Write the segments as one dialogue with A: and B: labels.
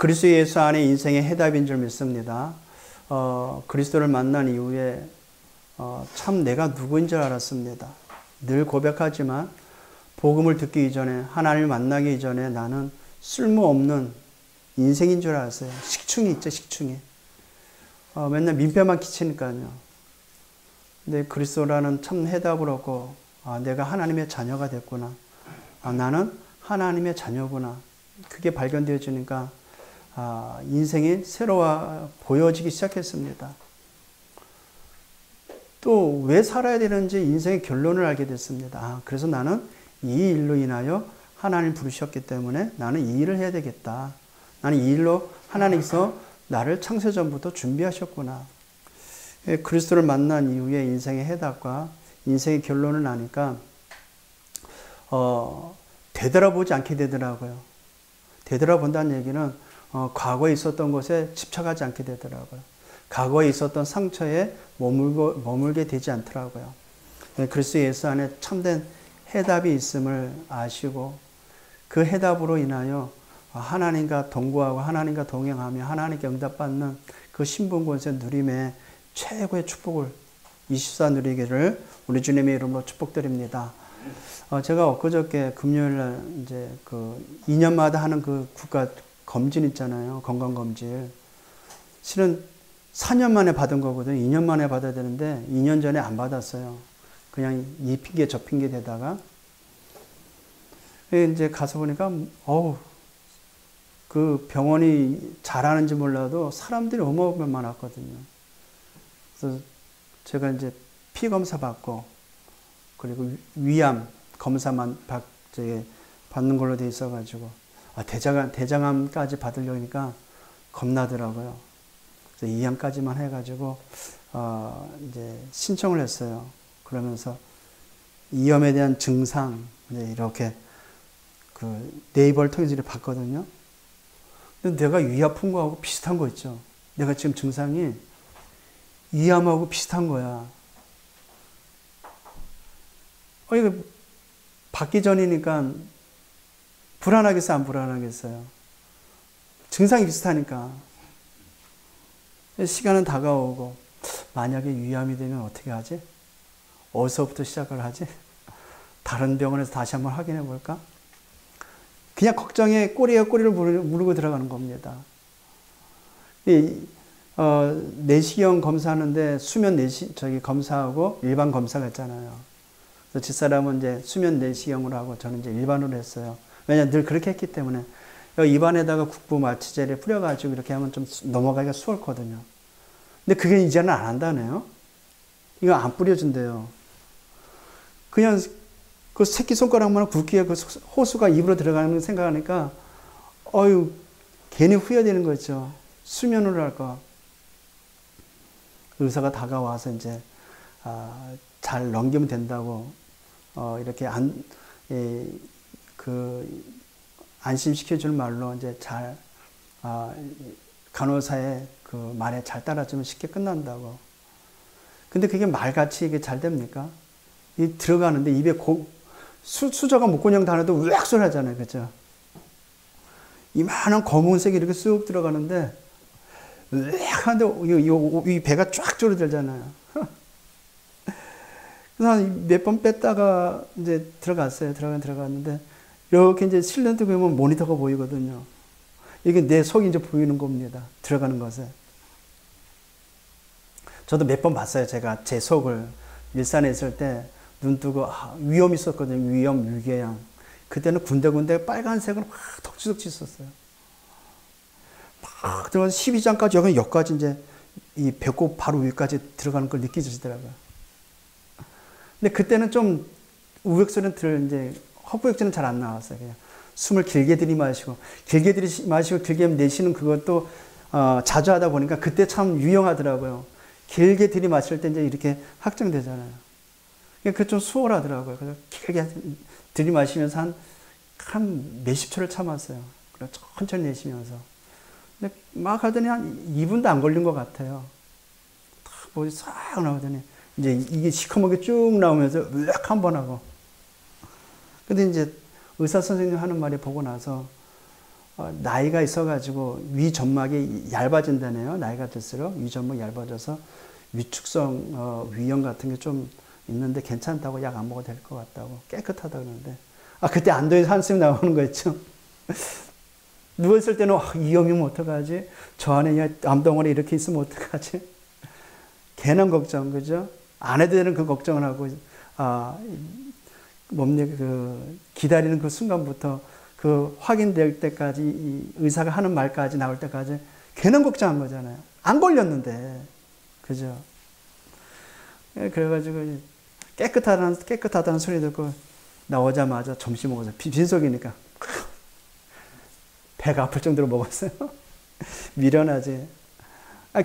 A: 그리스도 예수 안에 인생의 해답인 줄 믿습니다. 그리스도를 만난 이후에 참 내가 누구인 줄 알았습니다. 늘 고백하지만 복음을 듣기 이전에, 하나님을 만나기 이전에 나는 쓸모없는 인생인 줄 알았어요. 식충이 있죠, 식충이. 맨날 민폐만 끼치니까요. 근데 그리스도라는 참 해답을 얻고, 내가 하나님의 자녀가 됐구나. 나는 하나님의 자녀구나. 그게 발견되어지니까 인생이 새로워 보여지기 시작했습니다. 또 왜 살아야 되는지 인생의 결론을 알게 됐습니다. 그래서 나는 이 일로 인하여 하나님 부르셨기 때문에 나는 이 일을 해야 되겠다. 나는 이 일로 하나님께서 나를 창세전부터 준비하셨구나. 그리스도를 만난 이후에 인생의 해답과 인생의 결론을 아니까 되돌아보지 않게 되더라고요. 되돌아본다는 얘기는 과거에 있었던 것에 집착하지 않게 되더라고요. 과거에 있었던 상처에 머물게 되지 않더라고요. 그리스도 예수 안에 참된 해답이 있음을 아시고 그 해답으로 인하여 하나님과 동거하고 하나님과 동행하며 하나님께 응답받는 그 신분권세 누림의 최고의 축복을 24 누리기를 우리 주님의 이름으로 축복드립니다. 제가 엊그저께 금요일날 이제 그 2년마다 하는 그 국가 검진 있잖아요. 건강검진. 실은 4년 만에 받은 거거든요. 2년 만에 받아야 되는데 2년 전에 안 받았어요. 그냥 이 핑계 저 핑계 대다가. 이제 가서 보니까, 그 병원이 잘하는지 몰라도 사람들이 어마어마하게 많았거든요. 그래서 제가 이제 피 검사 받고, 그리고 위암 검사만 받는 걸로 돼 있어가지고, 대장암까지 받으려니까 겁나더라고요. 그래서 이암까지만 해가지고, 이제 신청을 했어요. 그러면서 이염에 대한 증상, 이렇게 그 네이버를 통해서 이렇게 봤거든요. 근데 내가 위 아픈 거하고 비슷한 거 있죠. 내가 지금 증상이 위암하고 비슷한 거야. 이거 받기 전이니까 불안하겠어요, 안 불안하겠어요? 증상이 비슷하니까. 시간은 다가오고, 만약에 위암이 되면 어떻게 하지? 어디서부터 시작을 하지? 다른 병원에서 다시 한번 확인해 볼까? 그냥 걱정에 꼬리에 꼬리를 물고 들어가는 겁니다. 내시경 검사하는데 수면 검사하고 일반 검사가 있잖아요. 그래서 집사람은 이제 수면 내시경으로 하고 저는 이제 일반으로 했어요. 왜냐면 늘 그렇게 했기 때문에. 입안에다가 국부 마취제를 뿌려가지고 이렇게 하면 좀 넘어가기가 수월거든요. 근데 그게 이제는 안 한다네요. 이거 안 뿌려준대요. 그냥 그 새끼손가락만 굵기에 그 호수가 입으로 들어가는 걸 생각하니까, 괜히 후회되는 거죠. 수면으로 할까. 의사가 다가와서 이제, 잘 넘기면 된다고, 이렇게 안심시켜줄 말로 이제 잘, 간호사의 그 말에 잘 따라주면 쉽게 끝난다고. 근데 그게 말같이 이게 잘 됩니까? 들어가는데 입에 수저가 목곤형 다녀도 으악 소리 하잖아요. 그죠? 이만한 검은색이 이렇게 쑥 들어가는데, 으악 하는데 이 배가 쫙 줄어들잖아요. 그래서 몇 번 뺐다가 이제 들어갔어요. 들어갔는데, 이렇게 이제 실내도 보면 모니터가 보이거든요. 이게 내 속이 이제 보이는 겁니다. 들어가는 것에. 저도 몇 번 봤어요. 제가 제 속을. 일산에 있을 때 눈 뜨고 위염 있었거든요. 위염, 위궤양. 그때는 군데군데 빨간색으로 막 덕지덕지 있었어요. 막 들어가서 12장까지 여기까지 이제 이 배꼽 바로 위까지 들어가는 걸 느끼시더라고요. 근데 그때는 좀 우역소리는 이제 헛구역질은 잘 안 나왔어요. 그냥 숨을 길게 들이마시고 길게 내쉬는 그것도 자주 하다 보니까 그때 참 유용하더라고요. 길게 들이마실 때 이제 이렇게 확정되잖아요. 그게 좀 수월하더라고요. 그래서 길게 들이마시면서 한 몇십 초를 참았어요. 그래서 천천히 내쉬면서. 근데 막 하더니 한 2분도 안 걸린 것 같아요. 딱 뭐싹 나오더니 이제 이게 시커멓게 쭉 나오면서 으악 한 번 하고. 근데 이제 의사 선생님 하는 말이 보고 나서 나이가 있어가지고 위점막이 얇아진다네요. 나이가 들수록 위점막이 얇아져서 위축성 위염 같은 게 좀 있는데 괜찮다고 약 안 먹어도 될 것 같다고 깨끗하다 그러는데 그때 안도에서 한숨 나오는 거 있죠. 누워있을 때는 위염이면 어떡하지? 저 안에 암덩어리 이렇게 있으면 어떡하지? 괜한 걱정, 그죠? 아내도 되는 그 걱정을 하고 기다리는 그 순간부터 그 확인될 때까지 이 의사가 하는 말까지 나올 때까지 괜한 걱정한 거잖아요. 안 걸렸는데, 그죠? 그래가지고 깨끗하다는 소리 듣고 나오자마자 점심 먹어서 빈속이니까 배가 아플 정도로 먹었어요. 미련하지.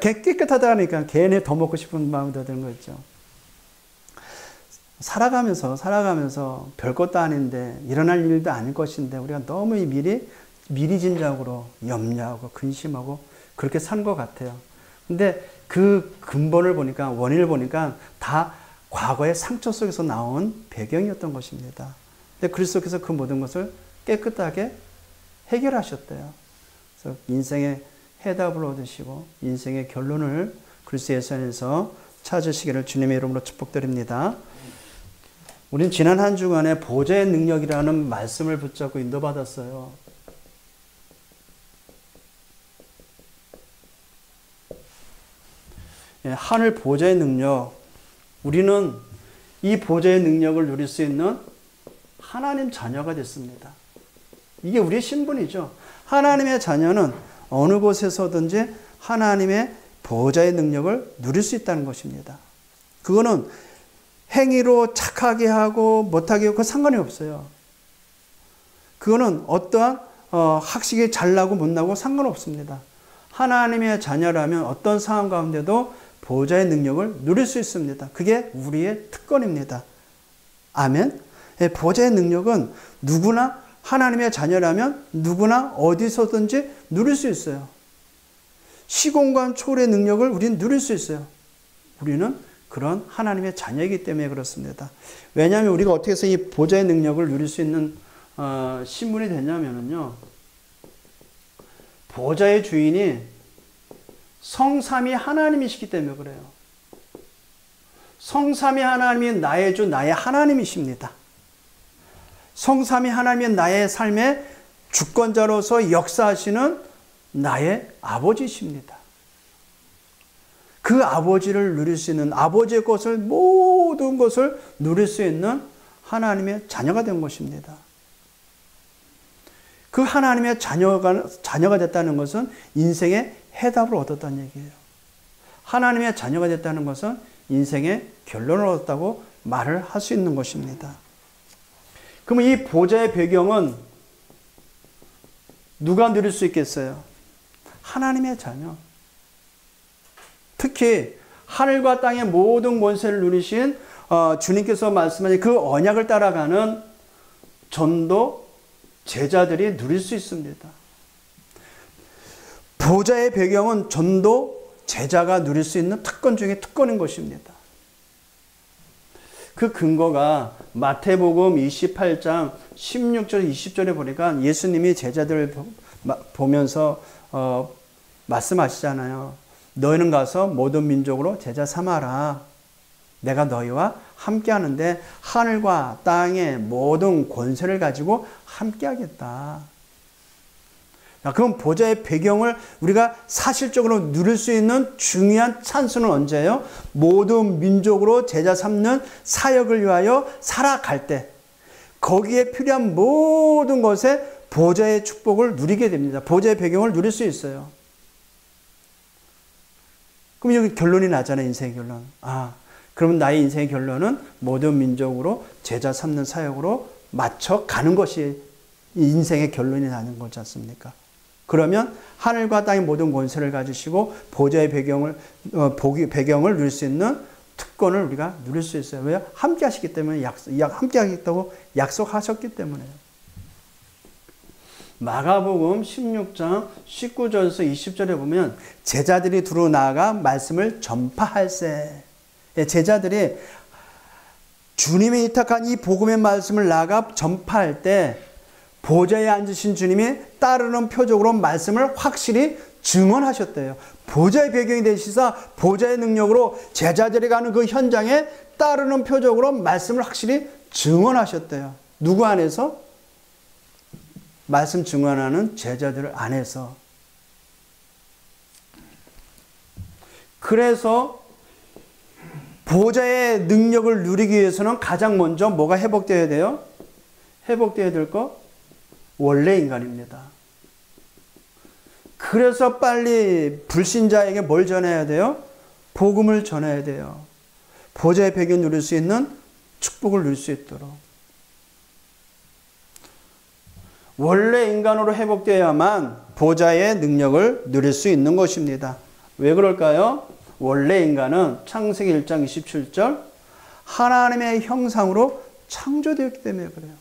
A: 깨끗하다 하니까 괜히 더 먹고 싶은 마음이 더 드는 거 있죠. 살아가면서 별것도 아닌데 일어날 일도 아닐 것인데 우리가 너무 미리진작으로 염려하고 근심하고 그렇게 산 것 같아요. 근데 그 근본을 보니까 원인을 보니까 다 과거의 상처 속에서 나온 배경이었던 것입니다. 근데 그리스도께서 그 모든 것을 깨끗하게 해결하셨대요. 그래서 인생의 해답을 얻으시고 인생의 결론을 그리스도 예수 안에서 찾으시기를 주님의 이름으로 축복드립니다. 우린 지난 한 주간에 보좌의 능력이라는 말씀을 붙잡고 인도받았어요. 하늘 보좌의 능력, 우리는 이 보좌의 능력을 누릴 수 있는 하나님 자녀가 됐습니다. 이게 우리의 신분이죠. 하나님의 자녀는 어느 곳에서든지 하나님의 보좌의 능력을 누릴 수 있다는 것입니다. 그거는 행위로 착하게 하고 못하게 하고 상관이 없어요. 그거는 어떠한 학식이 잘나고 못나고 상관없습니다. 하나님의 자녀라면 어떤 상황 가운데도 보좌의 능력을 누릴 수 있습니다. 그게 우리의 특권입니다. 아멘. 보좌의 능력은 누구나 하나님의 자녀라면 누구나 어디서든지 누릴 수 있어요. 시공간 초월의 능력을 우리는 누릴 수 있어요. 우리는 그런 하나님의 자녀이기 때문에 그렇습니다. 왜냐하면 우리가 어떻게 해서 이 보좌의 능력을 누릴 수 있는 신분이 되냐면요. 보좌의 주인이 성삼위 하나님이시기 때문에 그래요. 성삼위 하나님이 나의 주, 나의 하나님이십니다. 성삼위 하나님이 나의 삶의 주권자로서 역사하시는 나의 아버지십니다. 그 아버지를 누릴 수 있는, 아버지의 것을, 모든 것을 누릴 수 있는 하나님의 자녀가 된 것입니다. 그 하나님의 자녀가 됐다는 것은 인생의 해답을 얻었다는 얘기예요. 하나님의 자녀가 됐다는 것은 인생의 결론을 얻었다고 말을 할 수 있는 것입니다. 그럼 이 보좌의 배경은 누가 누릴 수 있겠어요? 하나님의 자녀. 특히 하늘과 땅의 모든 권세를 누리신 주님께서 말씀하신 그 언약을 따라가는 전도 제자들이 누릴 수 있습니다. 보좌의 배경은 전도 제자가 누릴 수 있는 특권 중에 특권인 것입니다. 그 근거가 마태복음 28장 16절 20절에 보니까 예수님이 제자들을 보면서 말씀하시잖아요. 너희는 가서 모든 민족으로 제자 삼아라. 내가 너희와 함께 하는데 하늘과 땅의 모든 권세를 가지고 함께 하겠다. 그럼 보좌의 배경을 우리가 사실적으로 누릴 수 있는 중요한 찬스는 언제예요? 모든 민족으로 제자 삼는 사역을 위하여 살아갈 때 거기에 필요한 모든 것에 보좌의 축복을 누리게 됩니다. 보좌의 배경을 누릴 수 있어요. 그럼 여기 결론이 나잖아요. 인생의 결론. 그러면 나의 인생의 결론은 모든 민족으로 제자 삼는 사역으로 맞춰 가는 것이 인생의 결론이 나는 거지 않습니까? 그러면 하늘과 땅의 모든 권세를 가지시고 보좌의 배경을 누릴 수 있는 특권을 우리가 누릴 수 있어요. 왜요? 함께 하시기 때문에 함께 하겠다고 약속하셨기 때문에요. 마가복음 16장 19절에서 20절에 보면 제자들이 두루 나아가 말씀을 전파할세. 제자들이 주님이 위탁한 이 복음의 말씀을 나아가 전파할 때 보좌에 앉으신 주님이 따르는 표적으로 말씀을 확실히 증언하셨대요. 보좌의 배경이 되시사 보좌의 능력으로 제자들이 가는 그 현장에 따르는 표적으로 말씀을 확실히 증언하셨대요. 누구 안에서? 말씀 증언하는 제자들 안에서. 그래서 보좌의 능력을 누리기 위해서는 가장 먼저 뭐가 회복되어야 돼요? 회복되어야 될 거? 원래 인간입니다. 그래서 빨리 불신자에게 뭘 전해야 돼요? 복음을 전해야 돼요. 보좌의 배경을 누릴 수 있는 축복을 누릴 수 있도록. 원래 인간으로 회복되어야만 보좌의 능력을 누릴 수 있는 것입니다. 왜 그럴까요? 원래 인간은 창세기 1장 27절 하나님의 형상으로 창조되었기 때문에 그래요.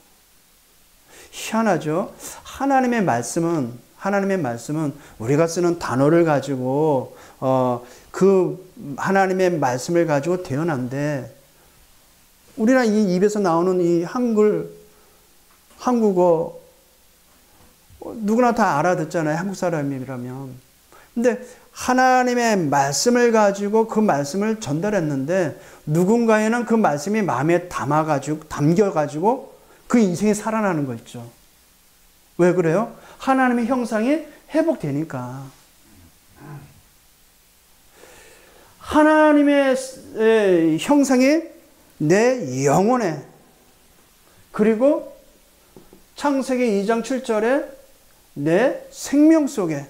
A: 희한하죠? 하나님의 말씀은 우리가 쓰는 단어를 가지고 그 하나님의 말씀을 가지고 태어난데 우리나 이 입에서 나오는 이 한국어 누구나 다 알아듣잖아요. 한국 사람이라면. 근데 하나님의 말씀을 가지고 그 말씀을 전달했는데 누군가에는 그 말씀이 마음에 담겨가지고 그 인생이 살아나는 거 있죠. 왜 그래요? 하나님의 형상이 회복되니까. 하나님의 형상이 내 영혼에 그리고 창세기 2장 7절에 내 생명 속에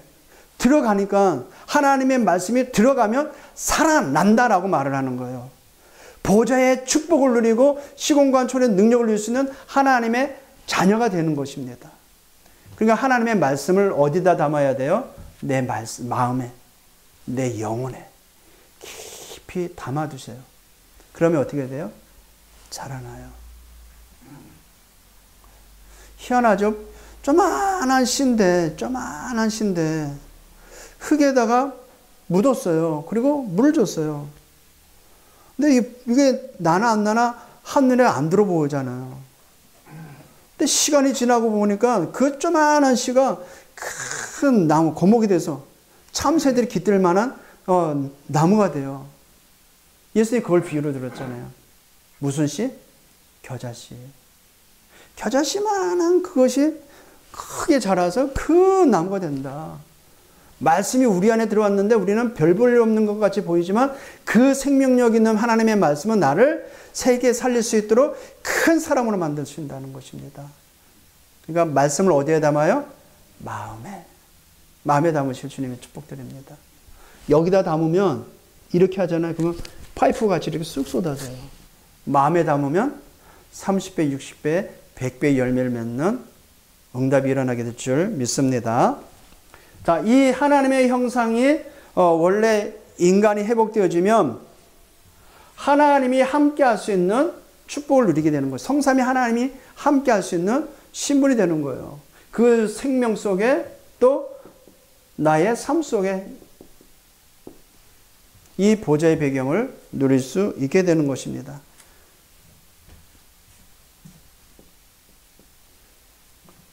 A: 들어가니까 하나님의 말씀이 들어가면 살아난다라고 말을 하는 거예요. 보좌의 축복을 누리고 시공간 초월의 능력을 누릴 수 있는 하나님의 자녀가 되는 것입니다. 그러니까 하나님의 말씀을 어디다 담아야 돼요? 내 마음에, 내 영혼에 깊이 담아두세요. 그러면 어떻게 돼요? 자라나요. 희한하죠? 조만한 씨인데 흙에다가 묻었어요. 그리고 물을 줬어요. 근데 이게 나나 안 나나 한눈에 안 들어 보이잖아요. 근데 시간이 지나고 보니까 그 조만한 씨가 큰 나무, 거목이 돼서 참새들이 깃들 만한 나무가 돼요. 예수님이 그걸 비유로 들었잖아요. 무슨 씨? 겨자씨. 겨자씨만한 그것이 크게 자라서 그 나무가 된다. 말씀이 우리 안에 들어왔는데 우리는 별 볼 일 없는 것 같이 보이지만 그 생명력 있는 하나님의 말씀은 나를 세계에 살릴 수 있도록 큰 사람으로 만들 수 있다는 것입니다. 그러니까 말씀을 어디에 담아요? 마음에 담으실 주님의 축복드립니다. 여기다 담으면 이렇게 하잖아요. 그러면 파이프 같이 이렇게 쑥 쏟아져요. 마음에 담으면 30배, 60배, 100배 열매를 맺는 응답이 일어나게 될 줄 믿습니다. 자, 이 하나님의 형상이 원래 인간이 회복되어지면 하나님이 함께 할 수 있는 축복을 누리게 되는 거예요. 성삼위 하나님이 함께 할 수 있는 신분이 되는 거예요. 그 생명 속에 또 나의 삶 속에 이 보좌의 배경을 누릴 수 있게 되는 것입니다.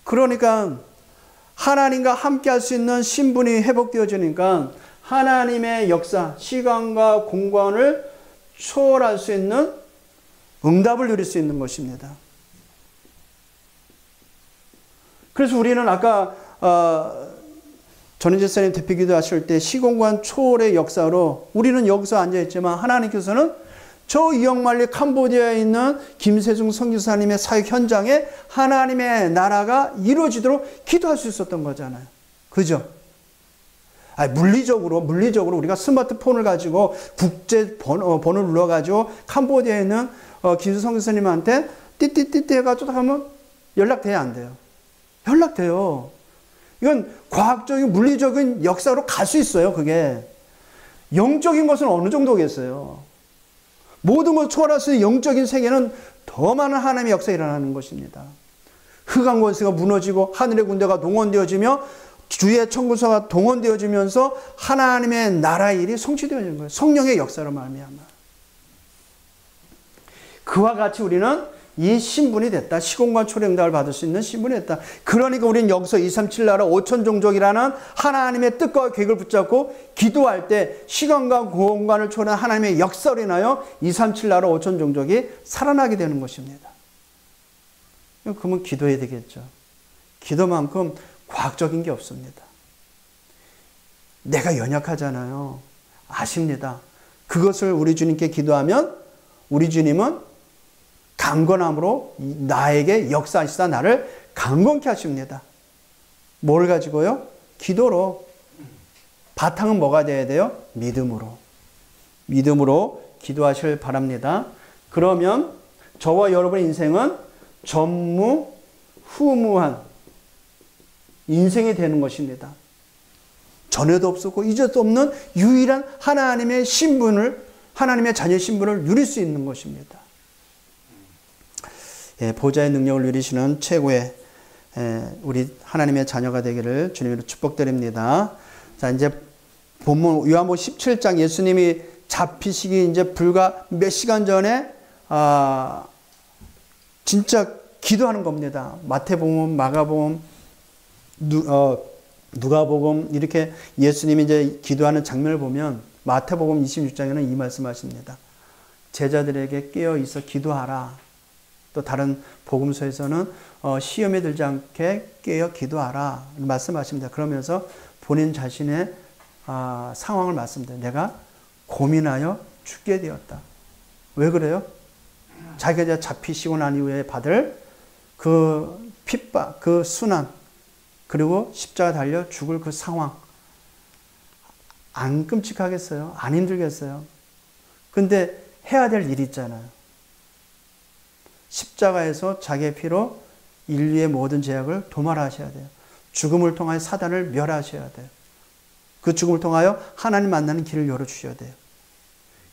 A: 그러니까 하나님과 함께 할 수 있는 신분이 회복되어지니까 하나님의 역사, 시간과 공간을 초월할 수 있는 응답을 누릴 수 있는 것입니다. 그래서 우리는 아까 전인재 선생님 대표 기도하실 때 시공간 초월의 역사로 우리는 여기서 앉아있지만 하나님께서는 저 이역만리 캄보디아에 있는 김세중 선교사님의 사역 현장에 하나님의 나라가 이루어지도록 기도할 수 있었던 거잖아요. 그죠? 물리적으로 우리가 스마트폰을 가지고 국제 번호를 눌러가지고 캄보디아에 있는 김세중 선교사님한테 띠띠띠띠 해가지고 하면 연락돼야 안 돼요? 연락돼요. 이건 과학적인 물리적인 역사로 갈 수 있어요. 그게 영적인 것은 어느 정도겠어요? 모든 것을 초월할 수 있는 영적인 세계는 더 많은 하나님의 역사가 일어나는 것입니다. 흑암 권세가 무너지고 하늘의 군대가 동원되어지며 주의 천군사가 동원되어지면서 하나님의 나라의 일이 성취되어지는 거예요. 성령의 역사로 말미암아. 그와 같이 우리는 이 신분이 됐다. 시공간 초래 응답을 받을 수 있는 신분이 됐다. 그러니까 우리는 여기서 237 나라 5천 종족이라는 하나님의 뜻과 계획을 붙잡고 기도할 때 시간과 공간을 초월한 하나님의 역사로 인하여 237 나라 5천 종족이 살아나게 되는 것입니다. 그러면 기도해야 되겠죠. 기도만큼 과학적인 게 없습니다. 내가 연약하잖아요. 아십니다. 그것을 우리 주님께 기도하면 우리 주님은 강건함으로 나에게 역사하시다 나를 강건케 하십니다. 뭘 가지고요? 기도로. 바탕은 뭐가 돼야 돼요? 믿음으로. 믿음으로 기도하시길 바랍니다. 그러면 저와 여러분의 인생은 전무후무한 인생이 되는 것입니다. 전에도 없었고 이제도 없는 유일한 하나님의 신분을, 하나님의 자녀 신분을 누릴 수 있는 것입니다. 예, 보좌의 능력을 누리시는 최고의 우리 하나님의 자녀가 되기를 주님으로 축복드립니다. 자, 이제 본문 요한복음 17장 예수님이 잡히시기 이제 불과 몇 시간 전에 진짜 기도하는 겁니다. 마태복음, 마가복음, 누가복음 이렇게 예수님이 이제 기도하는 장면을 보면 마태복음 26장에는 이 말씀하십니다. 제자들에게 깨어 있어 기도하라. 또 다른 복음서에서는 시험에 들지 않게 깨어 기도하라 말씀하십니다. 그러면서 본인 자신의 상황을 말씀드려요. 내가 고민하여 죽게 되었다. 왜 그래요? 자기가 이제 잡히시고 난 이후에 받을 그 핍박, 그 순환, 그리고 십자가 달려 죽을 그 상황. 안 끔찍하겠어요? 안 힘들겠어요? 근데 해야 될 일이 있잖아요. 십자가에서 자기의 피로 인류의 모든 죄악을 도말하셔야 돼요. 죽음을 통하여 사단을 멸하셔야 돼요. 그 죽음을 통하여 하나님 만나는 길을 열어주셔야 돼요.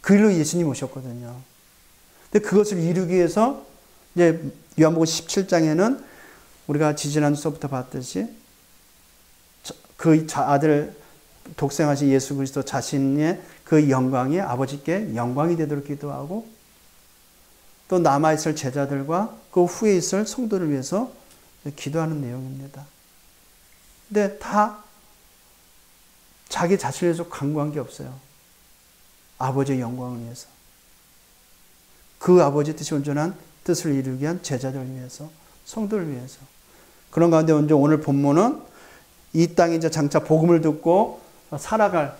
A: 그 일로 예수님 오셨거든요. 근데 그것을 이루기 위해서 이제 요한복음 17장에는 우리가 지지난주서부터 봤듯이 그 아들 독생하신 예수 그리스도 자신의 그 영광이 아버지께 영광이 되도록 기도하고 또 남아있을 제자들과 그 후에 있을 성도를 위해서 기도하는 내용입니다. 근데 다 자기 자신을 위해서 간구한 게 없어요. 아버지의 영광을 위해서. 그 아버지 뜻이 온전한 뜻을 이루기 위한 제자들을 위해서, 성도를 위해서. 그런 가운데 오늘 본문은 이 땅에 이제 장차 복음을 듣고 살아갈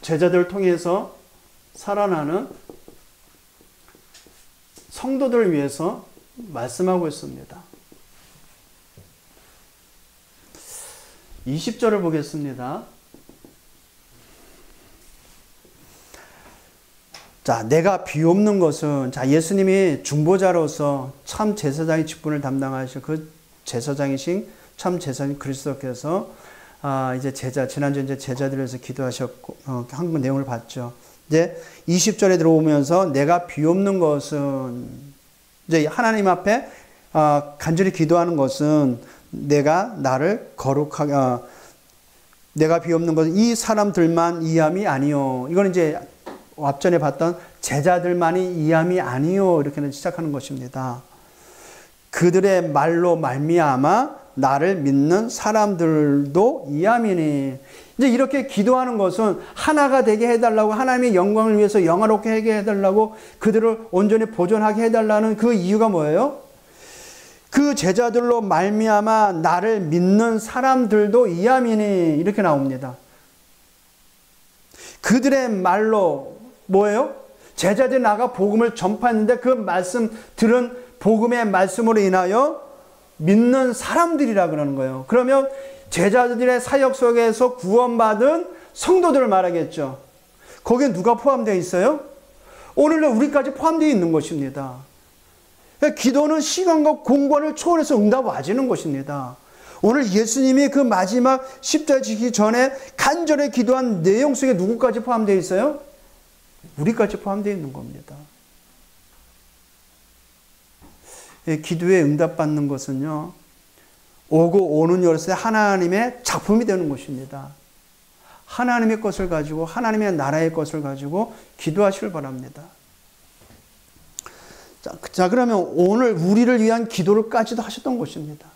A: 제자들을 통해서 살아나는 성도들을 위해서 말씀하고 있습니다. 20절을 보겠습니다. 자, 내가 비옵는 것은, 자, 예수님이 중보자로서 참 제사장의 직분을 담당하실 그 제사장이신 참 제사장인 그리스도께서 이제 지난주 이제 제자들을 위해서 기도하셨고, 한 내용을 봤죠. 이제 20절에 들어오면서 내가 비옵는 것은, 이제 하나님 앞에 간절히 기도하는 것은 내가 나를 거룩하게, 내가 비옵는 것은 이 사람들만 이함이 아니요. 이건 이제 앞전에 봤던 제자들만이 이함이 아니요. 이렇게는 시작하는 것입니다. 그들의 말로 말미암아 나를 믿는 사람들도 이함이니. 이제 이렇게 기도하는 것은 하나가 되게 해달라고, 하나님의 영광을 위해서 영화롭게 하게 해달라고, 그들을 온전히 보존하게 해달라는 그 이유가 뭐예요? 그 제자들로 말미암아 나를 믿는 사람들도 이함이니. 이렇게 나옵니다. 그들의 말로 뭐예요? 제자들이 나가 복음을 전파했는데 그 말씀 들은 복음의 말씀으로 인하여 믿는 사람들이라 그러는 거예요. 그러면 제자들의 사역 속에서 구원받은 성도들을 말하겠죠. 거기에 누가 포함되어 있어요? 오늘날 우리까지 포함되어 있는 것입니다. 기도는 시간과 공간을 초월해서 응답 와지는 것입니다. 오늘 예수님이 그 마지막 십자가 지기 전에 간절히 기도한 내용 속에 누구까지 포함되어 있어요? 우리까지 포함되어 있는 겁니다. 기도에 응답받는 것은요, 오고 오는 열쇠 하나님의 작품이 되는 것입니다. 하나님의 것을 가지고, 하나님의 나라의 것을 가지고 기도하시길 바랍니다. 자, 그러면 오늘 우리를 위한 기도를까지도 하셨던 것입니다.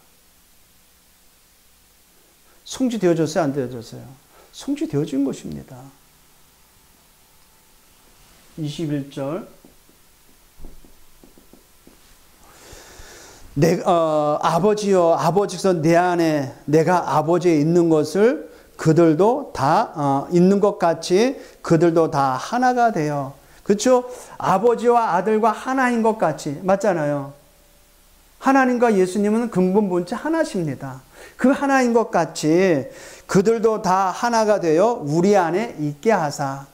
A: 성취되어졌어요? 안 되어졌어요? 성취되어진 것입니다. 21절. 아버지여, 아버지께서 내 안에 내가 아버지에 있는 것을 그들도 다 있는 것 같이 그들도 다 하나가 되어. 그렇죠? 아버지와 아들과 하나인 것 같이. 맞잖아요. 하나님과 예수님은 근본 본체 하나십니다. 그 하나인 것 같이 그들도 다 하나가 되어 우리 안에 있게 하사.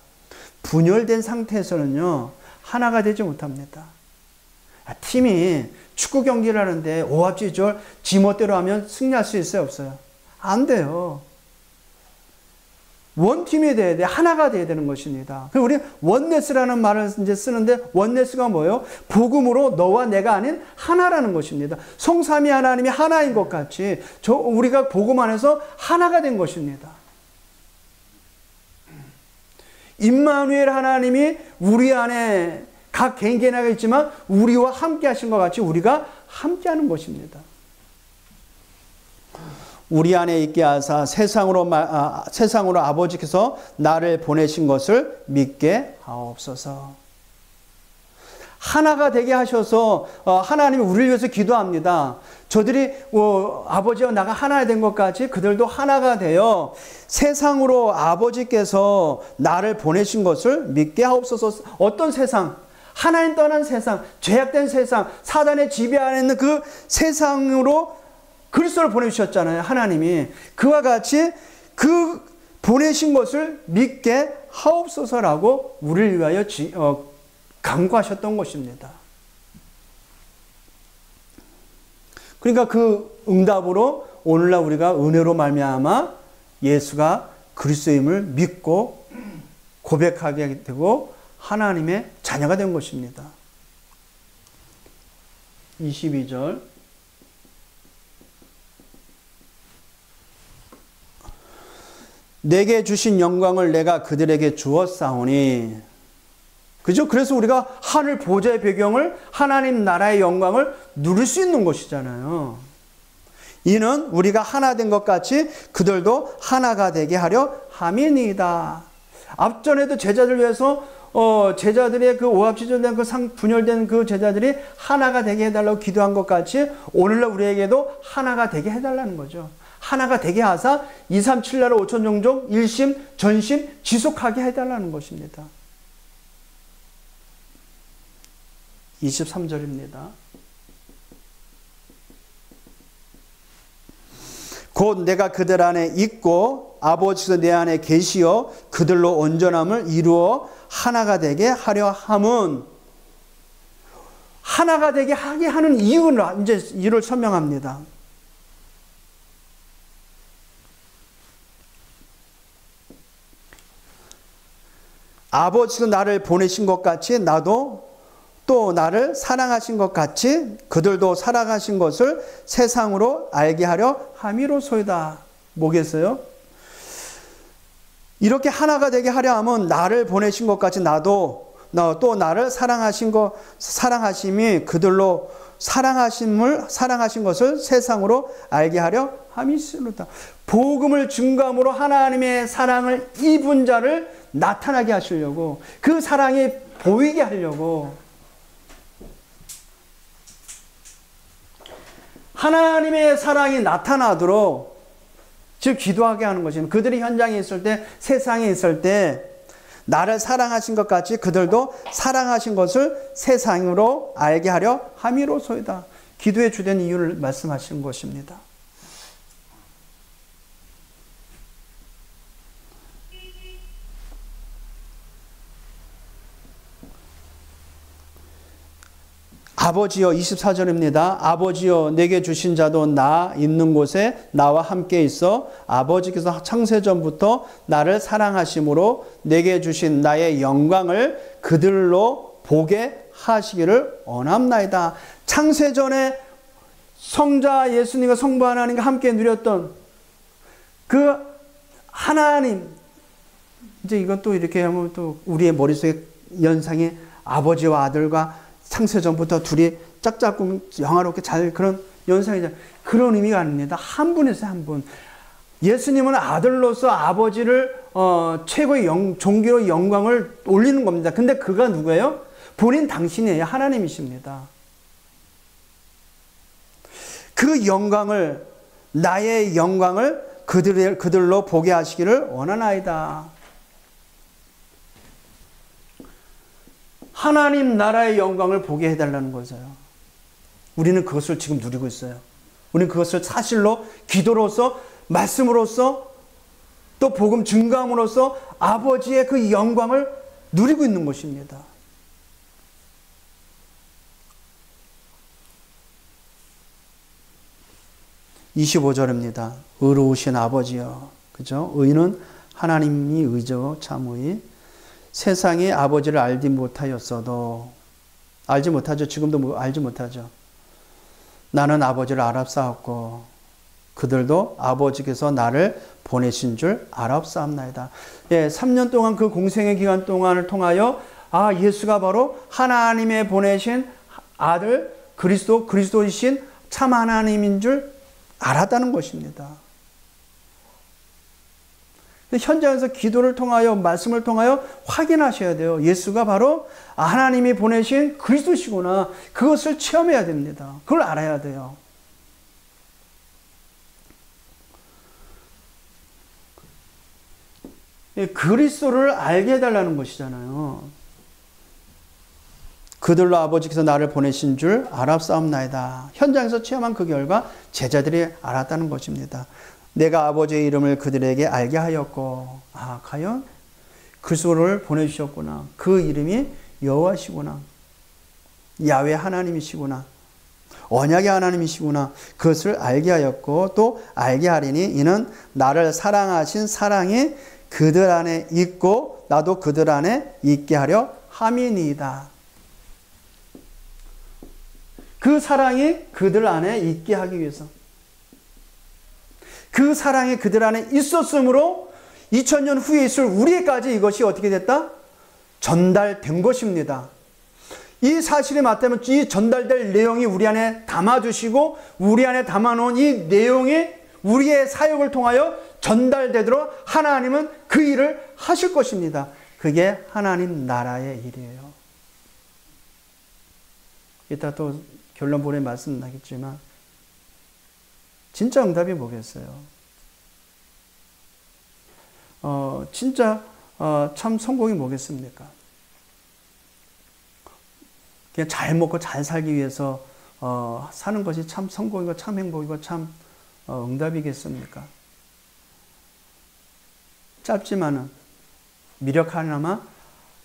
A: 분열된 상태에서는요, 하나가 되지 못합니다. 팀이 축구 경기를 하는데 오합지졸 지멋대로 하면 승리할 수 있어요, 없어요? 안 돼요. 원팀이 돼야 돼. 하나가 돼야 되는 것입니다. 그리고 우리 원네스라는 말을 이제 쓰는데 원네스가 뭐예요? 복음으로 너와 내가 아닌 하나라는 것입니다. 성삼위 하나님이 하나인 것 같이 우리가 복음 안에서 하나가 된 것입니다. 임마누엘 하나님이 우리 안에 각 개인개인가 있지만 우리와 함께 하신 것 같이 우리가 함께 하는 것입니다. 우리 안에 있게 하사 세상으로 아버지께서 나를 보내신 것을 믿게 하옵소서. 하나가 되게 하셔서 하나님이 우리를 위해서 기도합니다. 저들이 아버지와 나가 하나 된 것 같이 그들도 하나가 되어 세상으로 아버지께서 나를 보내신 것을 믿게 하옵소서. 어떤 세상? 하나님 떠난 세상, 죄악된 세상, 사단의 지배 안에 있는 그 세상으로 그리스도를 보내주셨잖아요. 하나님이. 그와 같이 그 보내신 것을 믿게 하옵소서라고 우리를 위하여 간구하셨던 것입니다. 그러니까 그 응답으로 오늘날 우리가 은혜로 말미암아 예수가 그리스도임을 믿고 고백하게 되고 하나님의 자녀가 된 것입니다. 22절. 내게 주신 영광을 내가 그들에게 주었사오니. 그죠? 그래서 우리가 하늘 보좌의 배경을 하나님 나라의 영광을 누릴 수 있는 것이잖아요. 이는 우리가 하나 된 것 같이 그들도 하나가 되게 하려 함이니이다. 앞전에도 제자들 위해서 제자들의 그 오합지졸된 그 분열된 그 제자들이 하나가 되게 해달라고 기도한 것 같이 오늘날 우리에게도 하나가 되게 해달라는 거죠. 하나가 되게 하사 237나라 5천 종족 일심 전심 지속하게 해달라는 것입니다. 23절입니다. 곧 내가 그들 안에 있고 아버지께서 내 안에 계시어 그들로 온전함을 이루어 하나가 되게 하려 함은, 하나가 되게 하게 하는 이유를 이제 이유를 설명합니다. 아버지도 나를 보내신 것 같이 나도 또 나를 사랑하신 것 같이 그들도 사랑하신 것을 세상으로 알게 하려 함이로소이다. 뭐겠어요? 이렇게 하나가 되게 하려 하면 나를 보내신 것 같이 나도 또 나를 사랑하심이 그들로 사랑하신 것을 세상으로 알게 하려 함이로소이다. 복음을 증거함으로 하나님의 사랑을 입은 자를 나타나게 하시려고, 그 사랑이 보이게 하려고 하나님의 사랑이 나타나도록 즉 기도하게 하는 것입니다. 그들이 현장에 있을 때, 세상에 있을 때 나를 사랑하신 것 같이 그들도 사랑하신 것을 세상으로 알게 하려 함이로소이다. 기도의 주된 이유를 말씀하신 것입니다. 아버지여, 24절입니다. 아버지여, 내게 주신 자도 나 있는 곳에 나와 함께 있어 아버지께서 창세전부터 나를 사랑하심으로 내게 주신 나의 영광을 그들로 보게 하시기를 원합나이다. 창세전에 성자 예수님과 성부 하나님과 함께 누렸던 그 하나님, 이제 이것도 이렇게 하면 또 우리의 머릿속에 연상이 아버지와 아들과 창세전부터 둘이 짝짝꿍 영화롭게 잘 그런 연상이잖아요. 그런 의미가 아닙니다. 한 분이세요, 한 분. 예수님은 아들로서 아버지를 최고의 종교의 영광을 올리는 겁니다. 근데 그가 누구예요? 본인 당신이에요. 하나님이십니다. 그 영광을, 나의 영광을 그들로 보게 하시기를 원하나이다. 하나님 나라의 영광을 보게 해달라는 거죠. 우리는 그것을 지금 누리고 있어요. 우리는 그것을 사실로, 기도로서, 말씀으로서, 또 복음 증거함으로써 아버지의 그 영광을 누리고 있는 것입니다. (25절입니다) 의로우신 아버지여. 그죠? 의는 하나님이 의죠. 참의. 세상이 아버지를 알지 못하였어도, 알지 못하죠. 지금도 알지 못하죠. 나는 아버지를 알았사옵고 그들도 아버지께서 나를 보내신 줄 알았사옵나이다. 예, 3년 동안 그 공생의 기간 동안을 통하여 예수가 바로 하나님의 보내신 아들 그리스도이신 참 하나님인 줄 알았다는 것입니다. 현장에서 기도를 통하여, 말씀을 통하여 확인하셔야 돼요. 예수가 바로 하나님이 보내신 그리스도시구나. 그것을 체험해야 됩니다. 그걸 알아야 돼요. 그리스도를 알게 해달라는 것이잖아요. 그들로 아버지께서 나를 보내신 줄 알았사옵나이다. 현장에서 체험한 그 결과 제자들이 알았다는 것입니다. 내가 아버지의 이름을 그들에게 알게 하였고, 과연 그리스도를 보내주셨구나. 그 이름이 여호와시구나. 야훼 하나님이시구나. 언약의 하나님이시구나. 그것을 알게 하였고 또 알게 하리니 이는 나를 사랑하신 사랑이 그들 안에 있고 나도 그들 안에 있게 하려 함이니이다. 그 사랑이 그들 안에 있게 하기 위해서, 그 사랑이 그들 안에 있었으므로 2000년 후에 있을 우리에까지 이것이 어떻게 됐다? 전달된 것입니다. 이 사실이 맞다면 이 전달될 내용이 우리 안에 담아주시고 우리 안에 담아놓은 이 내용이 우리의 사역을 통하여 전달되도록 하나님은 그 일을 하실 것입니다. 그게 하나님 나라의 일이에요. 이따 또 결론부에 말씀 나겠지만 진짜 응답이 뭐겠어요? 진짜 참 성공이 뭐겠습니까? 그냥 잘 먹고 잘 살기 위해서 사는 것이 참 성공이고 참 행복이고 참 응답이겠습니까? 짧지만은 미력 하나만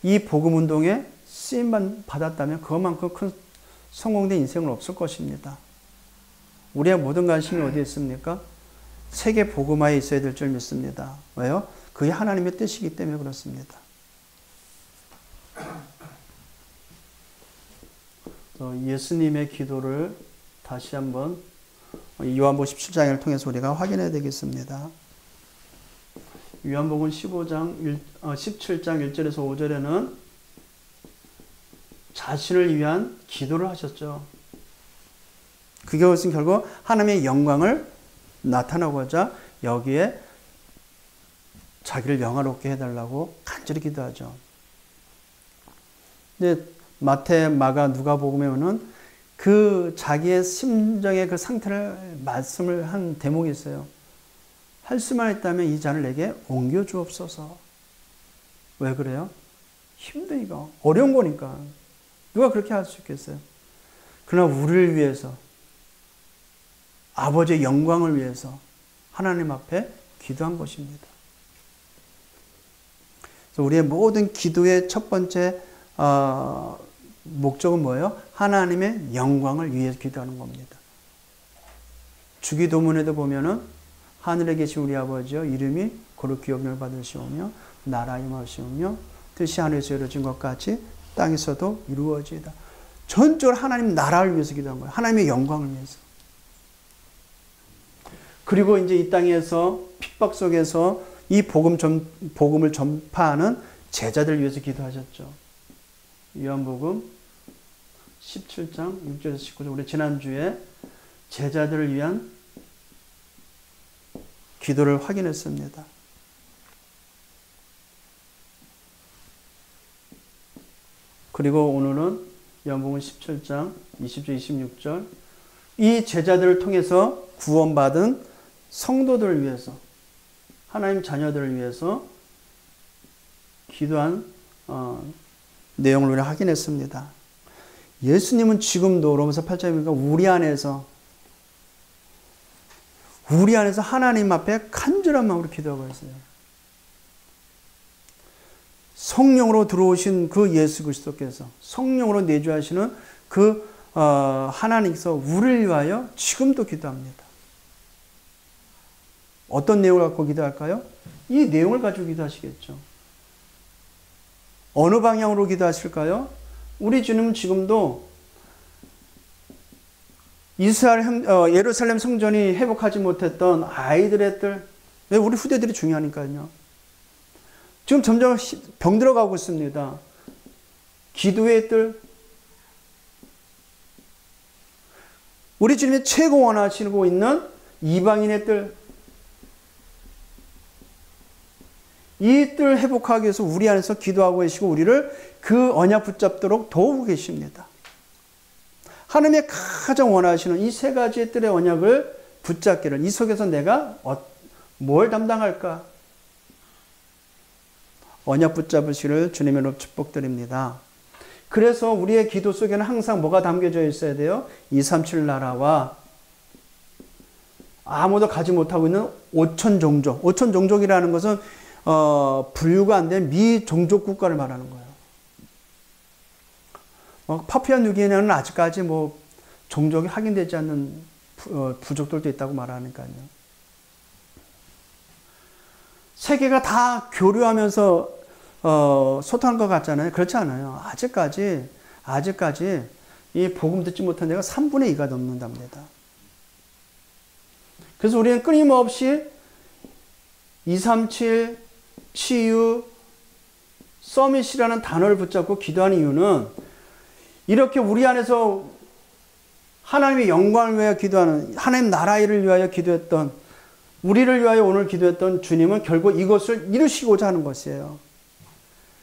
A: 이 복음 운동에 쓰임만 받았다면 그것만큼 큰 성공된 인생은 없을 것입니다. 우리의 모든 관심이 어디에 있습니까? 세계 복음화에 있어야 될 줄 믿습니다. 왜요? 그게 하나님의 뜻이기 때문에 그렇습니다. 예수님의 기도를 다시 한번 요한복음 17장을 통해서 우리가 확인해야 되겠습니다. 요한복음 17장 1절에서 5절에는 자신을 위한 기도를 하셨죠. 그것은 결국 하나님의 영광을 나타나고자 여기에 자기를 영화롭게 해달라고 간절히 기도하죠. 근데 마태, 마가, 누가복음에는 그 자기의 심정의 그 상태를 말씀을 한 대목이 있어요. 할 수만 있다면 이 잔을 내게 옮겨 주옵소서. 왜 그래요? 힘드니까, 어려운 거니까. 누가 그렇게 할 수 있겠어요? 그러나 우리를 위해서, 아버지의 영광을 위해서 하나님 앞에 기도한 것입니다. 그래서 우리의 모든 기도의 첫 번째 목적은 뭐예요? 하나님의 영광을 위해서 기도하는 겁니다. 주기도문에도 보면은 하늘에 계신 우리 아버지여 이름이 거룩히 여김을 받으시오며 나라의 임하시오며 뜻이 하늘에서 이루어진 것 같이 땅에서도 이루어지이다. 전적으로 하나님 나라를 위해서 기도한 거예요. 하나님의 영광을 위해서. 그리고 이제 이 땅에서 핍박 속에서 이 복음을 전파하는 제자들 위해서 기도하셨죠. 요한복음 17장 6절에서 19절 우리 지난주에 제자들을 위한 기도를 확인했습니다. 그리고 오늘은 요한복음 17장 20절 26절 이 제자들을 통해서 구원받은 성도들을 위해서 하나님 자녀들을 위해서 기도한 내용을 우리가 확인했습니다. 예수님은 지금도 로마서 8장이니까 우리 안에서 하나님 앞에 간절한 마음으로 기도하고 있어요. 성령으로 들어오신 그 예수 그리스도께서 성령으로 내주하시는 그 하나님께서 우리를 위하여 지금도 기도합니다. 어떤 내용을 갖고 기도할까요? 이 내용을 가지고 기도하시겠죠. 어느 방향으로 기도하실까요? 우리 주님은 지금도 예루살렘 성전이 회복하지 못했던 아이들의 뜰, 왜 우리 후대들이 중요하니까요. 지금 점점 병들어가고 있습니다. 기도의 뜰, 우리 주님이 최고 원하시고 있는 이방인의 뜰, 이 뜰 회복하기 위해서 우리 안에서 기도하고 계시고 우리를 그 언약 붙잡도록 도우고 계십니다. 하나님의 가장 원하시는 이 세 가지의 뜰의 언약을 붙잡기를, 이 속에서 내가 뭘 담당할까? 언약 붙잡으시를 주님의 이름으로 축복드립니다. 그래서 우리의 기도 속에는 항상 뭐가 담겨져 있어야 돼요? 237 나라와 아무도 가지 못하고 있는 5천 종족. 5천 종족이라는 것은 분류가 안 된 미종족 국가를 말하는 거예요. 파푸아 뉴기니아는 아직까지 종족이 확인되지 않는 부족들도 있다고 말하니까요. 세계가 다 교류하면서 소통한 것 같잖아요. 그렇지 않아요. 아직까지 이 복음 듣지 못한 데가 3분의 2가 넘는답니다. 그래서 우리는 끊임없이 237 치유 서밋이라는 단어를 붙잡고 기도하는 이유는 이렇게 우리 안에서 하나님의 영광을 위하여 기도하는, 하나님 나라 일을 위하여 기도했던, 우리를 위하여 오늘 기도했던 주님은 결국 이것을 이루시고자 하는 것이에요.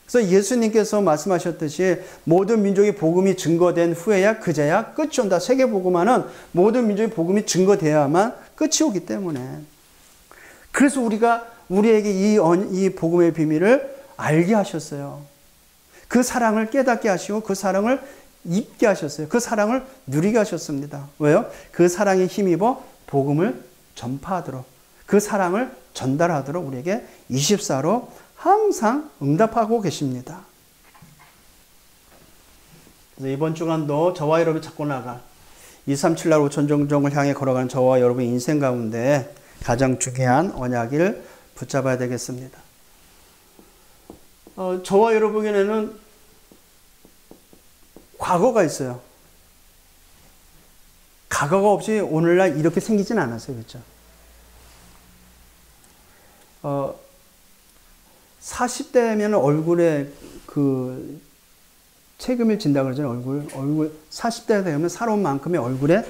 A: 그래서 예수님께서 말씀하셨듯이 모든 민족의 복음이 증거된 후에야 그제야 끝이 온다. 세계복음화는 모든 민족의 복음이 증거되어야만 끝이 오기 때문에, 그래서 우리에게 이 복음의 비밀을 알게 하셨어요. 그 사랑을 깨닫게 하시고 그 사랑을 입게 하셨어요. 그 사랑을 누리게 하셨습니다. 왜요? 그 사랑에 힘입어 복음을 전파하도록, 그 사랑을 전달하도록 우리에게 24로 항상 응답하고 계십니다. 그래서 이번 주간도 저와 여러분이 찾고 나갈 237날 5천 종족을 향해 걸어가는 저와 여러분의 인생 가운데 가장 중요한 언약을 붙잡아야 되겠습니다. 저와 여러분에게는 과거가 있어요. 과거가 없이 오늘날 이렇게 생기진 않았어요. 그렇죠? 40대면 얼굴에 책임을 진다 그러잖아요. 얼굴 40대가 되면 살아온 만큼의 얼굴에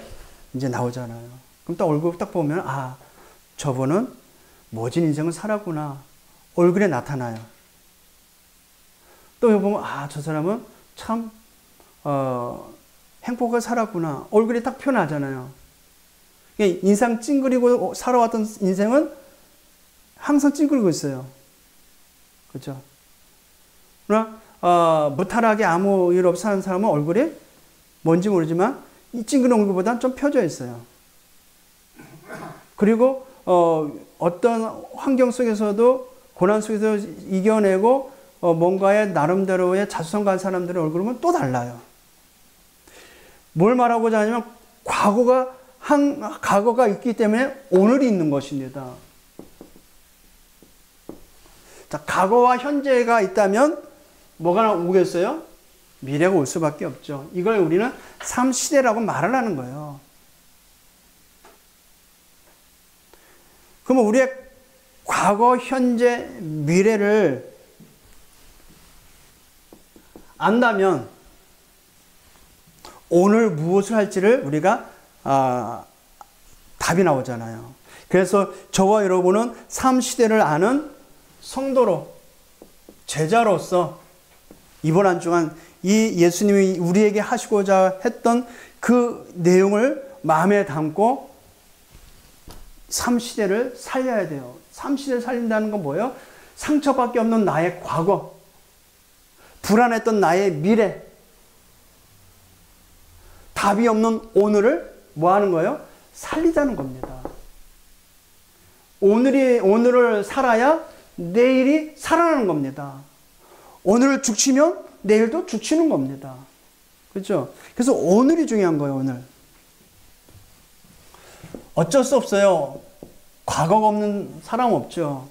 A: 이제 나오잖아요. 그럼 딱 얼굴 딱 보면 저분은 멋진 인생을 살았구나. 얼굴에 나타나요. 또 보면 저 사람은 참 행복하게 살았구나. 얼굴이 딱 표현하잖아요. 인상 찡그리고 살아왔던 인생은 항상 찡그리고 있어요. 그렇죠? 그러나 무탈하게 아무 일 없이 사는 사람은 얼굴이 뭔지 모르지만 이 찡그린 얼굴보다는 좀 펴져 있어요. 그리고 어떤 환경 속에서도 고난 속에서 이겨내고 뭔가의 나름대로의 자수성 간 사람들의 얼굴은 또 달라요. 뭘 말하고자 하냐면 과거가 있기 때문에 오늘이 있는 것입니다. 자, 과거와 현재가 있다면 뭐가 오겠어요? 미래가 올 수밖에 없죠. 이걸 우리는 삶 시대라고 말을 하는 거예요. 그러면 우리의 과거, 현재, 미래를 안다면 오늘 무엇을 할지를 우리가 답이 나오잖아요. 그래서 저와 여러분은 삶 시대를 아는 성도로, 제자로서 이번 한 주간 이 예수님이 우리에게 하시고자 했던 그 내용을 마음에 담고 삶 시대를 살려야 돼요. 삶 시대를 살린다는 건 뭐예요? 상처밖에 없는 나의 과거, 불안했던 나의 미래, 답이 없는 오늘을 뭐 하는 거예요? 살리자는 겁니다. 오늘을 살아야 내일이 살아나는 겁니다. 오늘을 죽치면 내일도 죽치는 겁니다. 그렇죠? 그래서 오늘이 중요한 거예요, 오늘. 어쩔 수 없어요. 과거가 없는 사람 없죠.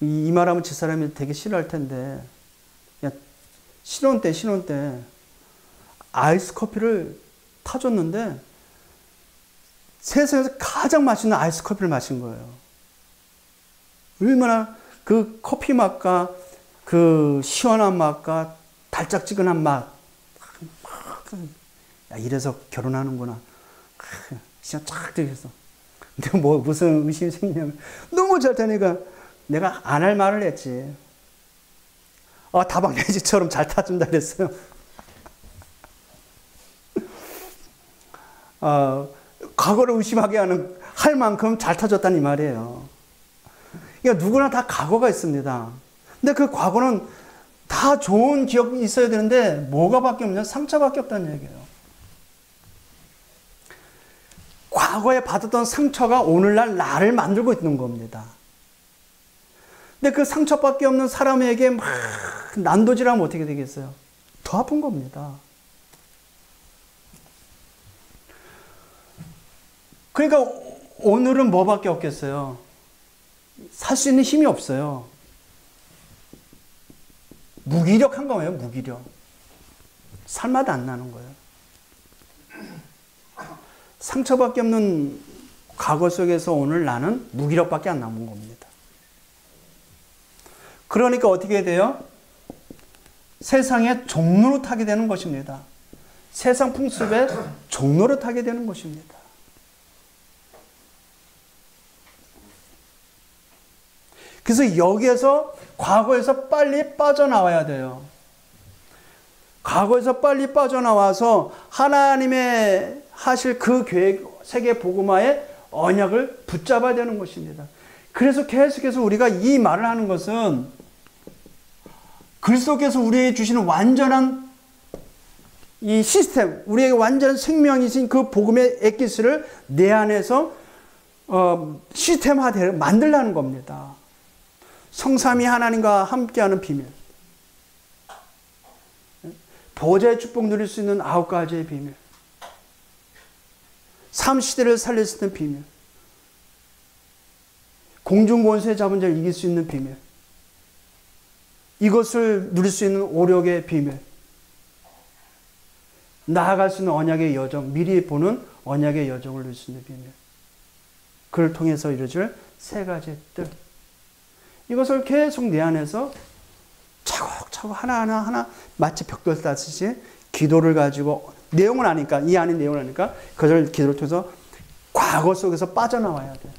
A: 이 말하면 집사람이 되게 싫어할 텐데, 신혼 때 아이스 커피를 타줬는데 세상에서 가장 맛있는 아이스 커피를 마신 거예요. 얼마나 그 커피 맛과 그 시원한 맛과 달짝지근한 맛. 야, 이래서 결혼하는구나. 진짜 쫙 들겠어. 근데 뭐 무슨 의심이 생기냐면 너무 잘 타니까 내가 안 할 말을 했지. 다방내지처럼 잘 타준다 그랬어요. 과거를 의심하게 할 만큼 잘 타줬다는 이 말이에요. 그러니까 누구나 다 과거가 있습니다. 근데 그 과거는 다 좋은 기억이 있어야 되는데 뭐가 밖에 없냐? 상처밖에 없다는 얘기예요. 과거에 받았던 상처가 오늘날 나를 만들고 있는 겁니다. 근데 그 상처밖에 없는 사람에게 막 난도질하면 어떻게 되겠어요? 더 아픈 겁니다. 그러니까 오늘은 뭐밖에 없겠어요? 살 수 있는 힘이 없어요. 무기력한 거예요, 무기력. 살맛 안 나는 거예요. 상처밖에 없는 과거 속에서 오늘 나는 무기력밖에 안 남은 겁니다. 그러니까 어떻게 돼요? 세상의 종로로 타게 되는 것입니다. 세상 풍습의 종로로 타게 되는 것입니다. 그래서 여기에서 과거에서 빨리 빠져나와야 돼요. 과거에서 빨리 빠져나와서 하나님의 하실 그 계획, 세계 복음화의 언약을 붙잡아야 되는 것입니다. 그래서 계속해서 우리가 이 말을 하는 것은 그리스도께서 우리에게 주시는 완전한 이 시스템, 우리에게 완전한 생명이신 그 복음의 엑기스를 내 안에서 시스템화되게 만들라는 겁니다. 성삼위 하나님과 함께하는 비밀, 보좌의 축복 누릴 수 있는 9가지의 비밀, 삶 시대를 살릴 수 있는 비밀, 공중권세 잡은 자를 이길 수 있는 비밀, 이것을 누릴 수 있는 오력의 비밀, 나아갈 수 있는 언약의 여정, 미리 보는 언약의 여정을 누릴 수 있는 비밀, 그를 통해서 이루어질 3가지의 뜻, 이것을 계속 내 안에서 차곡차곡 하나하나 마치 벽돌 쌓듯이 기도를 가지고 내용을 아니까, 이 안에 내용을 아니까 그것을 기도를 통해서 과거 속에서 빠져나와야 돼.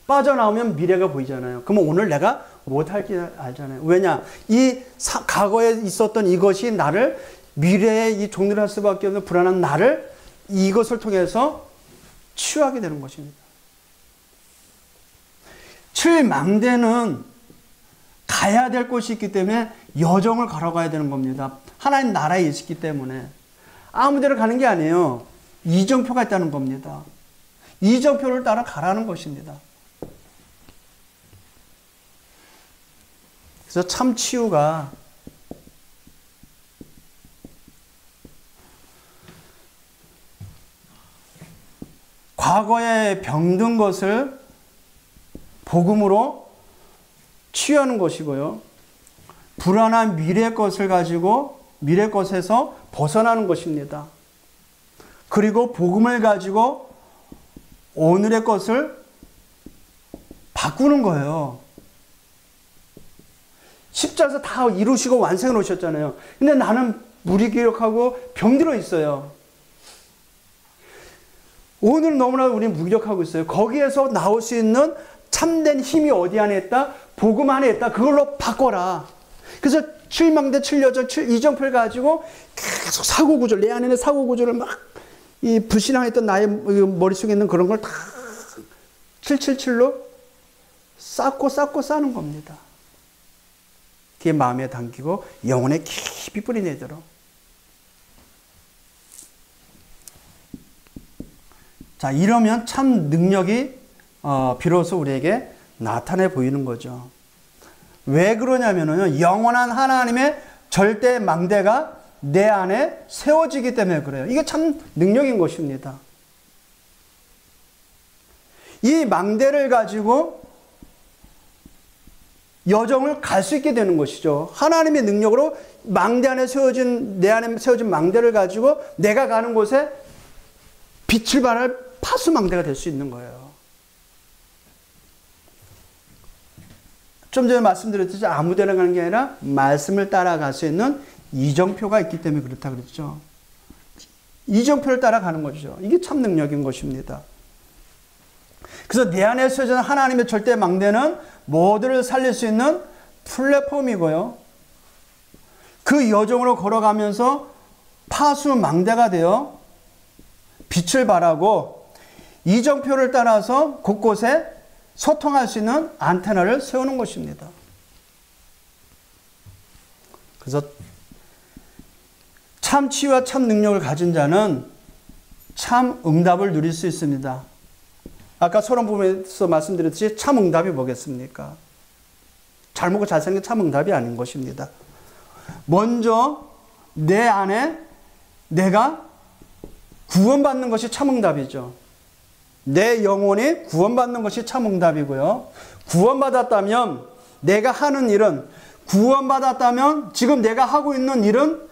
A: 빠져나오면 미래가 보이잖아요. 그러면 오늘 내가 못할지 알잖아요. 왜냐? 이 과거에 있었던 이것이 나를 미래에 이 종료할 수밖에 없는 불안한 나를 이것을 통해서 치유하게 되는 것입니다. 7망대는 가야 될 곳이 있기 때문에 여정을 걸어가야 되는 겁니다. 하나님 나라에 있기 때문에 아무 데로 가는 게 아니에요. 이정표가 있다는 겁니다. 이정표를 따라 가라는 것입니다. 그래서 참 치유가 과거에 병든 것을 복음으로 치유하는 것이고요. 불안한 미래 것을 가지고 미래 것에서 벗어나는 것입니다. 그리고 복음을 가지고 오늘의 것을 바꾸는 거예요. 십자가에서 다 이루시고 완성해 놓으셨잖아요. 근데 나는 무기력하고 병들어 있어요. 오늘 너무나 우리는 무기력하고 있어요. 거기에서 나올 수 있는 참된 힘이 어디 안에 있다? 복음 안에 있다. 그걸로 바꿔라. 그래서 7망대, 7여정, 이정표를 가지고 계속 사고구조, 내 안에는 사고구조를 막 이 불신앙했던 나의 머릿속에 있는 그런 걸 다 777로 쌓고 싸는 겁니다. 그게 마음에 담기고 영혼에 깊이 뿌리내도록. 자, 이러면 참 능력이 비로소 우리에게 나타내 보이는 거죠. 왜 그러냐면요, 영원한 하나님의 절대 망대가 내 안에 세워지기 때문에 그래요. 이게 참 능력인 것입니다. 이 망대를 가지고 여정을 갈 수 있게 되는 것이죠. 하나님의 능력으로 망대 안에 세워진, 내 안에 세워진 망대를 가지고 내가 가는 곳에 빛을 발할 파수망대가 될 수 있는 거예요. 좀 전에 말씀드렸듯이 아무 데나 가는 게 아니라 말씀을 따라갈 수 있는 이정표가 있기 때문에 그렇다 그랬죠. 이정표를 따라가는 거죠. 이게 참 능력인 것입니다. 그래서 내 안에 세워진 하나님의 절대 망대는 모두를 살릴 수 있는 플랫폼이고요. 그 여정으로 걸어가면서 파수망대가 되어 빛을 발하고 이정표를 따라서 곳곳에 소통할 수 있는 안테나를 세우는 것입니다. 그래서 참 치유와 참 능력을 가진 자는 참 응답을 누릴 수 있습니다. 아까 서론 부분에서 말씀드렸듯이 참 응답이 뭐겠습니까? 잘 먹고 잘 사는 게 참 응답이 아닌 것입니다. 먼저 내 안에 내가 구원받는 것이 참 응답이죠. 내 영혼이 구원받는 것이 참 응답이고요. 구원받았다면 내가 하는 일은, 구원받았다면 지금 내가 하고 있는 일은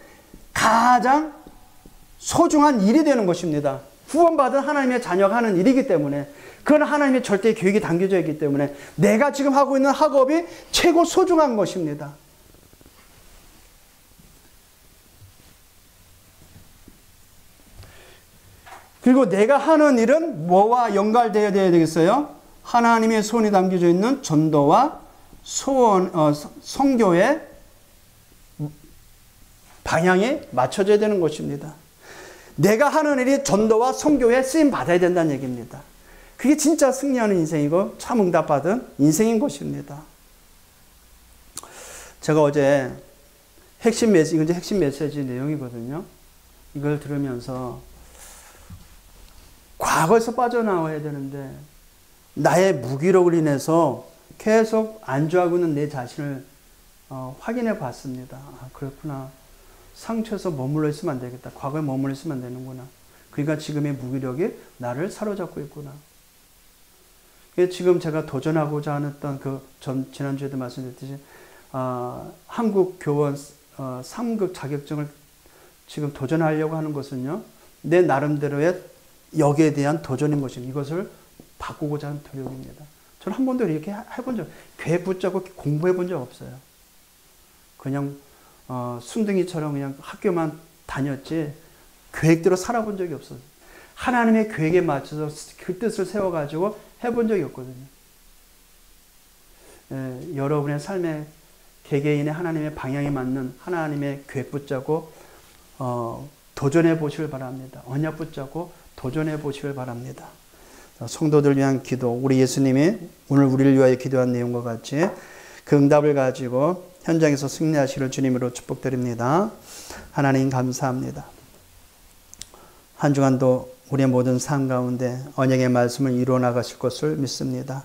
A: 가장 소중한 일이 되는 것입니다. 구원받은 하나님의 자녀가 하는 일이기 때문에, 그건 하나님의 절대 계획이 담겨져 있기 때문에 내가 지금 하고 있는 학업이 최고 소중한 것입니다. 그리고 내가 하는 일은 뭐와 연결되어야 되겠어요? 하나님의 손이 담겨져 있는 전도와 선교의 방향이 맞춰져야 되는 것입니다. 내가 하는 일이 전도와 선교에 쓰임 받아야 된다는 얘기입니다. 그게 진짜 승리하는 인생이고 참 응답받은 인생인 것입니다. 제가 어제 핵심 메시지 내용이거든요. 이걸 들으면서 과거에서 빠져나와야 되는데 나의 무기력으로 인해서 계속 안주하고 있는 내 자신을 확인해 봤습니다. 아, 그렇구나. 상처에서 머물러 있으면 안 되겠다. 과거에 머물러 있으면 안 되는구나. 그러니까 지금의 무기력이 나를 사로잡고 있구나. 지금 제가 도전하고자 했던 지난주에도 말씀드렸듯이 한국 교원 3급 자격증을 지금 도전하려고 하는 것은요, 내 나름대로의 여기에 대한 도전인 것입니다. 이것을 바꾸고자 하는 노력입니다. 저는 한 번도 이렇게 해본 계획 붙잡고 공부해 본 적 없어요. 그냥 순둥이처럼 그냥 학교만 다녔지 계획대로 살아본 적이 없어요. 하나님의 계획에 맞춰서 그 뜻을 세워가지고 해본 적이 없거든요. 여러분의 삶의 개개인의 하나님의 방향에 맞는 하나님의 계획 붙잡고 도전해 보시길 바랍니다. 언약 붙잡고 도전해 보시길 바랍니다. 성도들 위한 기도, 우리 예수님이 오늘 우리를 위하여 기도한 내용과 같이 그 응답을 가지고 현장에서 승리하시기를 주님으로 축복드립니다. 하나님 감사합니다. 한 주간도 우리의 모든 삶 가운데 언약의 말씀을 이루어 나가실 것을 믿습니다.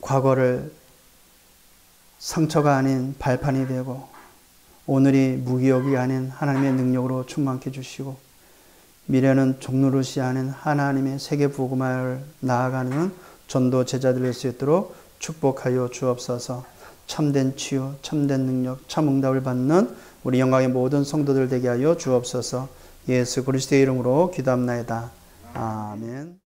A: 과거를 상처가 아닌 발판이 되고 오늘이 무기력이 아닌 하나님의 능력으로 충만케 해주시고 미래는 종노릇이 아닌 하나님의 세계 복음화를 나아가는 전도 제자들 될 수 있도록 축복하여 주옵소서. 참된 치유, 참된 능력, 참 응답을 받는 우리 영광의 모든 성도들 되게 하여 주옵소서. 예수 그리스도의 이름으로 기도합나이다. 아멘.